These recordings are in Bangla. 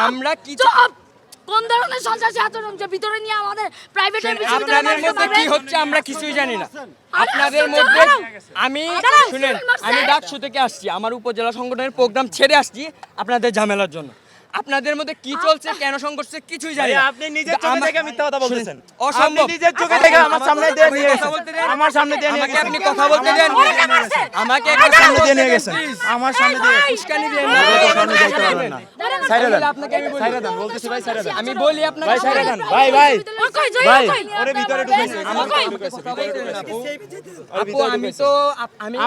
আমরা কি কোন ধরনের সন্ত্রাসী আচরণ যে ভিতরে নিয়ে আমাদের প্রাইভেটের আপনাদের মধ্যে কি হচ্ছে আমরা কিছুই জানি না। আপনাদের মধ্যে আমি শুনেন, আমি ডাকসু থেকে আসছি, আমার উপজেলা সংগঠনের প্রোগ্রাম ছেড়ে আসছি আপনাদের ঝামেলার জন্য। আপনাদের মধ্যে কি চলছে, কেন সংঘর্ষ কিছুই জানি না। আপনি নিজের চোখে দেখে মিথ্যা কথা বলতেছেন। অসম্ভব। আপনি নিজের চোখে দেখে আমার সামনে দিয়ে নিয়ে গেছেন। আমার সামনে দিয়ে নিয়ে আমাকে গেছেন। আপনি কথা বলতে দেন। আমাকে আমার সামনে দিয়ে নিয়ে গেছেন। আমার সামনে দিয়ে উস্কানি দিয়েন না। সামনে যাইতে পারবেন না। সাইরা দেন। আপনাকে আমি বলি, সাইরা দেন, বলতেছি ভাই সাইরা দেন। আমি বলি আপনাকে ভাই সাইরা দেন। ভাই ভাই ওরে ভিতরে ঢুকাইছে। আপু আমি তো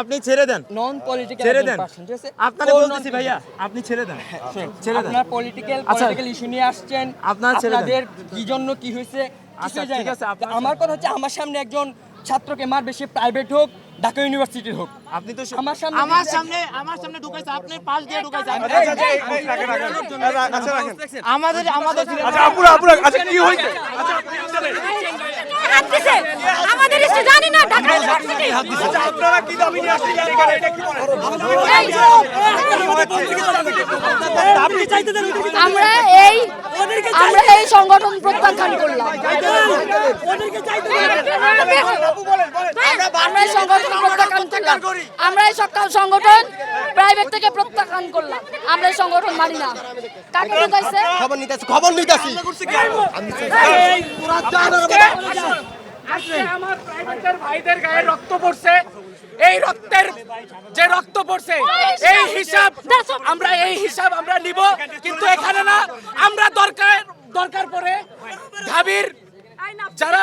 আপনি ছেড়ে দেন। নন পলিটিক্যাল ছেড়ে দেন। পারসন, ঠিক আছে? আপনারে বলতেছি ভাইয়া, আপনি ছেড়ে দেন। ছেড়ে দেন। আপনার পলিটিক্যাল ইস্যু নিয়ে আসছেন, আপনারা ছেড়ে দেন। আপনাদের কি জন্য কি হয়েছে আচ্ছা, কিছুই জানি ঠিক না। আছে, আপনারা আমার কথা হচ্ছে আমার সামনে একজন ছাত্রকে মারবে, সে প্রাইভেট হোক ঢাকা ইউনিভার্সিটির হোক, আপনি তো আমার সামনে আমার সামনে ঢুকাইছে, আপনি পাশ দিয়ে ঢুকাইছে। আমাদের আচ্ছা আপুরা আচ্ছা কি হয়েছে? আমাদের ইস্যু জানি না ঢাকা ইউনিভার্সিটি আচ্ছা আপনারা কি দাবি নিয়ে আসছেন এখানে, এটা কি বলেন? আপনি চাইতে দেন আমরা এই সংগঠন প্রত্যাখ্যান করলাম। আমরা এই সংগঠন প্রত্যাখ্যান করলাম। আমরা এই সংগঠন প্রাইভেট থেকে প্রত্যাখ্যান করলাম। আমরা এই সংগঠন মানি না। কাকে ঢুকাইছে? খবর নিতেছি। আজকে আমার প্রাইভেটের ভাইদের গায়ে রক্ত পড়ছে, এই রক্তের যে রক্ত পড়ছে এই হিসাব আমরা নিব, কিন্তু এখানে না। আমরা দরকার পড়ে ঢাবির যারা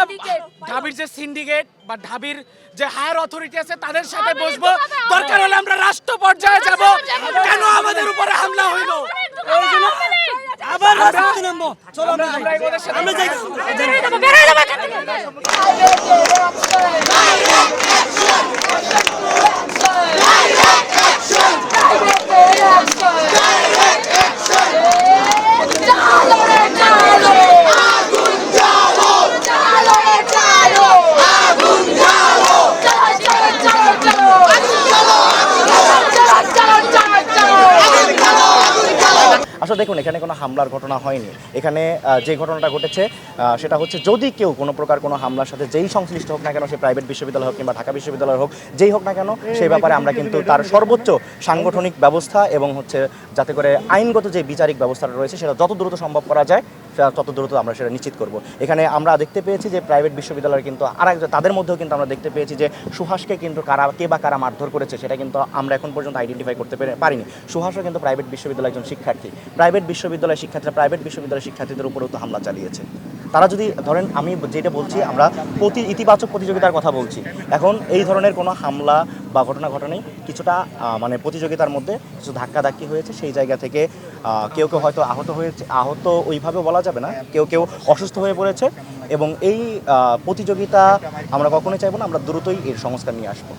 ঢাবির যে সিন্ডিকেট বা ঢাবির যে হায়ার অথরিটি আছে তাদের সাথে বসবো। দরকার হলে আমরা রাষ্ট্র পর্যায়ে যাব। কেন আমাদের উপরে হামলা হইলো? আবার রাস্তায় নামবো। চলো আমরা যাই। আসলে দেখুন, এখানে কোনো হামলার ঘটনা হয়নি। এখানে যে ঘটনাটা ঘটেছে সেটা হচ্ছে, যদি কেউ কোনো প্রকার কোনো হামলার সাথে যেই সংশ্লিষ্ট হোক না কেন, সে প্রাইভেট বিশ্ববিদ্যালয় হোক কিংবা ঢাকা বিশ্ববিদ্যালয় হোক, যেই হোক না কেন, সেই ব্যাপারে আমরা কিন্তু তার সর্বোচ্চ সাংগঠনিক ব্যবস্থা এবং হচ্ছে যাতে করে আইনগত যে বিচারিক ব্যবস্থাটা রয়েছে সেটা যত দ্রুত সম্ভব করা যায় তত দ্রুত আমরা সেটা নিশ্চিত করব। এখানে আমরা দেখতে পেয়েছি যে প্রাইভেট বিশ্ববিদ্যালয়ের কিন্তু তাদের মধ্যেও কিন্তু আমরা দেখতে পেয়েছি যে সুহাসকে কিন্তু কে বা কারা মারধর করেছে সেটা কিন্তু আমরা এখন পর্যন্ত আইডেন্টিফাই করতে পারিনি। সুহাসও কিন্তু প্রাইভেট বিশ্ববিদ্যালয়ের একজন শিক্ষার্থী। প্রাইভেট বিশ্ববিদ্যালয়ের শিক্ষার্থীদের উপরেও তো হামলা চালিয়েছে। তারা যদি ধরেন, আমি যেটা বলছি, আমরা ইতিবাচক প্রতিযোগিতার কথা বলছি। এখন এই ধরনের কোনো হামলা বা ঘটনা ঘটেনি, কিছুটা মানে প্রতিযোগিতার মধ্যে কিছু ধাক্কাধাক্কি হয়েছে, সেই জায়গা থেকে কেউ হয়তো আহত ওইভাবে বলা যাবে না, কেউ অসুস্থ হয়ে পড়েছে। এবং এই প্রতিযোগিতা আমরা কখনোই চাইবো না, আমরা দ্রুতই এর সংস্কার নিয়ে আসবো।